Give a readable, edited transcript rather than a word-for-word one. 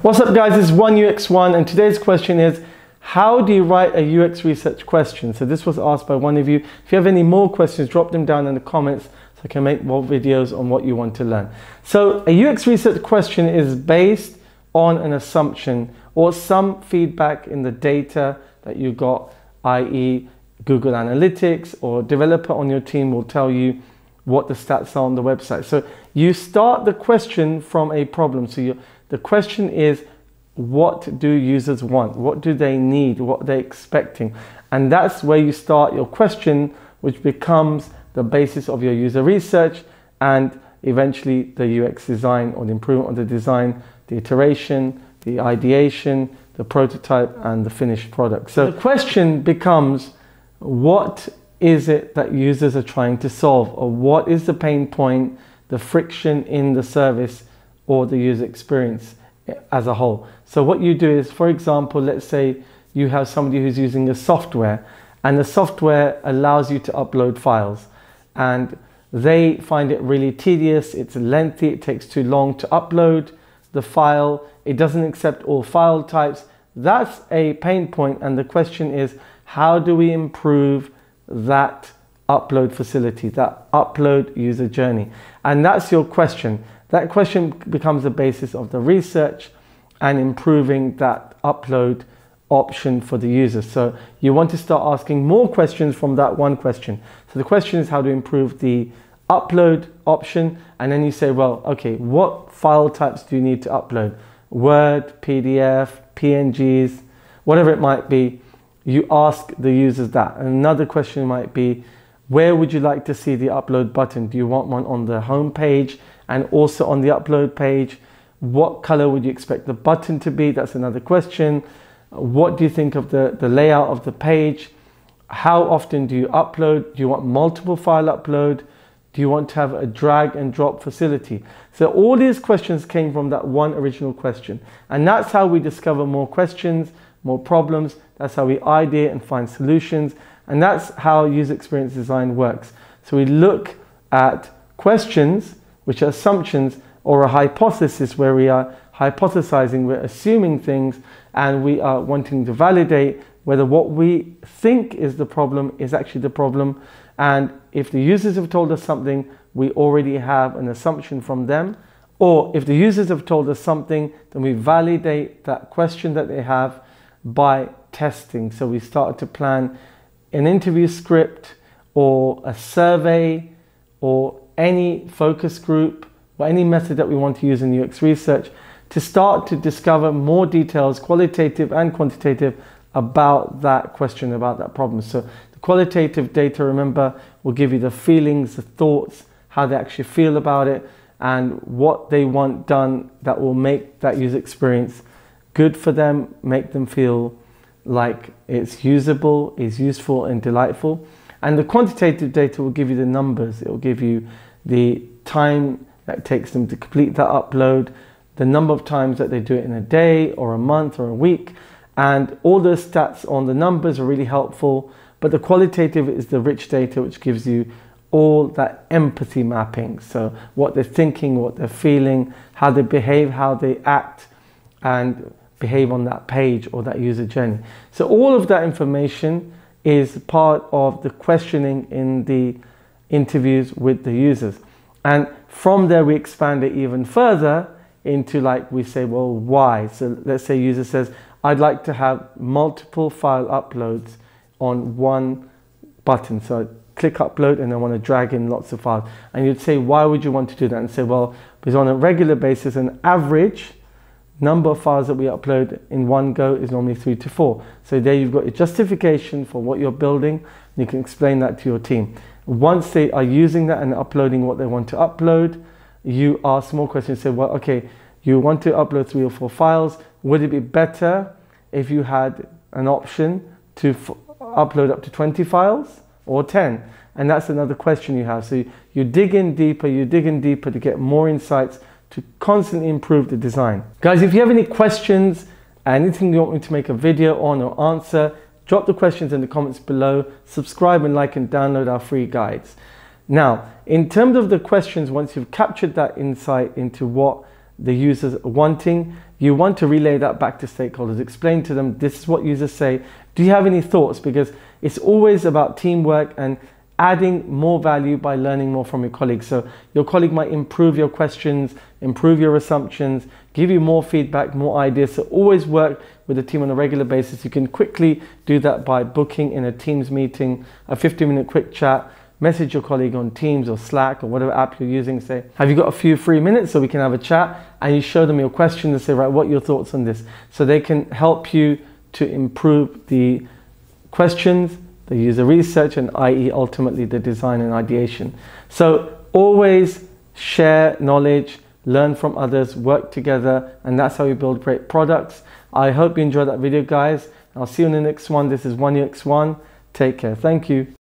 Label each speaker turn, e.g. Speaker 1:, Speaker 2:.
Speaker 1: What's up guys, it's 1UX1 and today's question is, how do you write a UX research question? So this was asked by one of you. If you have any more questions, drop them down in the comments so I can make more videos on what you want to learn. So a UX research question is based on an assumption or some feedback in the data that you got, i.e. Google Analytics or a developer on your team will tell you what the stats are on the website. So you start the question from a problem. So the question is, what do users want? What do they need? What are they expecting? And that's where you start your question, which becomes the basis of your user research and eventually the UX design or the improvement of the design, the iteration, the ideation, the prototype, and the finished product. So the question becomes, what is it that users are trying to solve? Or what is the pain point, the friction in the service or the user experience as a whole? So what you do is, for example, let's say you have somebody who's using a software and the software allows you to upload files and they find it really tedious, it's lengthy, it takes too long to upload the file, it doesn't accept all file types. That's a pain point, and the question is, how do we improve that upload facility, that upload user journey? And that's your question. That question becomes the basis of the research and improving that upload option for the user. So you want to start asking more questions from that one question. So the question is how to improve the upload option, and then you say, well, okay, what file types do you need to upload? Word, PDF, PNGs, whatever it might be. You ask the users that. And another question might be, where would you like to see the upload button? Do you want one on the home page and also on the upload page? What color would you expect the button to be? That's another question. What do you think of the layout of the page? How often do you upload? Do you want multiple file upload? Do you want to have a drag and drop facility? So all these questions came from that one original question. And that's how we discover more questions, more problems. That's how we idea and find solutions. And that's how user experience design works. So we look at questions, which are assumptions, or a hypothesis where we are hypothesizing, we're assuming things, and we are wanting to validate whether what we think is the problem is actually the problem. And if the users have told us something, we already have an assumption from them. Or if the users have told us something, then we validate that question that they have by testing. So we start to plan an interview script or a survey or any focus group or any method that we want to use in UX research to start to discover more details, qualitative and quantitative, about that question, about that problem. So the qualitative data, remember, will give you the feelings, the thoughts, how they actually feel about it, and what they want done that will make that user experience good for them, make them feel like it's usable, is useful and delightful. And the quantitative data will give you the numbers. It will give you the time that it takes them to complete that upload, the number of times that they do it in a day or a month or a week. And all the stats on the numbers are really helpful. But the qualitative is the rich data, which gives you all that empathy mapping. So what they're thinking, what they're feeling, how they behave, how they act and behave on that page or that user journey. So all of that information is part of the questioning in the interviews with the users. And from there, we expand it even further into, like, we say, well, why? So let's say user says, I'd like to have multiple file uploads on one button. So I click upload and I want to drag in lots of files. And you'd say, why would you want to do that? And say, well, because on a regular basis, an average number of files that we upload in one go is normally 3 to 4. So there you've got a justification for what you're building. And you can explain that to your team. Once they are using that and uploading what they want to upload, you ask more questions. Say, well, okay, you want to upload 3 or 4 files. Would it be better if you had an option to upload up to 20 files or 10? And that's another question you have. So you dig in deeper to get more insights to constantly improve the design. Guys, if you have any questions, anything you want me to make a video on or answer, drop the questions in the comments below. Subscribe and like and download our free guides. Now, in terms of the questions, once you've captured that insight into what the users are wanting. You want to relay that back to stakeholders, explain to them, this is what users say. Do you have any thoughts? Because it's always about teamwork and adding more value by learning more from your colleagues. So your colleague might improve your questions, improve your assumptions, give you more feedback, more ideas. So always work with the team on a regular basis. You can quickly do that by booking in a Teams meeting, a 15-minute quick chat. Message your colleague on Teams or Slack or whatever app you're using. Say, have you got a few free minutes so we can have a chat? And you show them your questions and say, right, what are your thoughts on this? So they can help you to improve the questions, the user research, and i.e. ultimately the design and ideation. So always share knowledge, learn from others, work together, and that's how you build great products. I hope you enjoyed that video, guys. I'll see you in the next one. This is 1UX1. Take care. Thank you.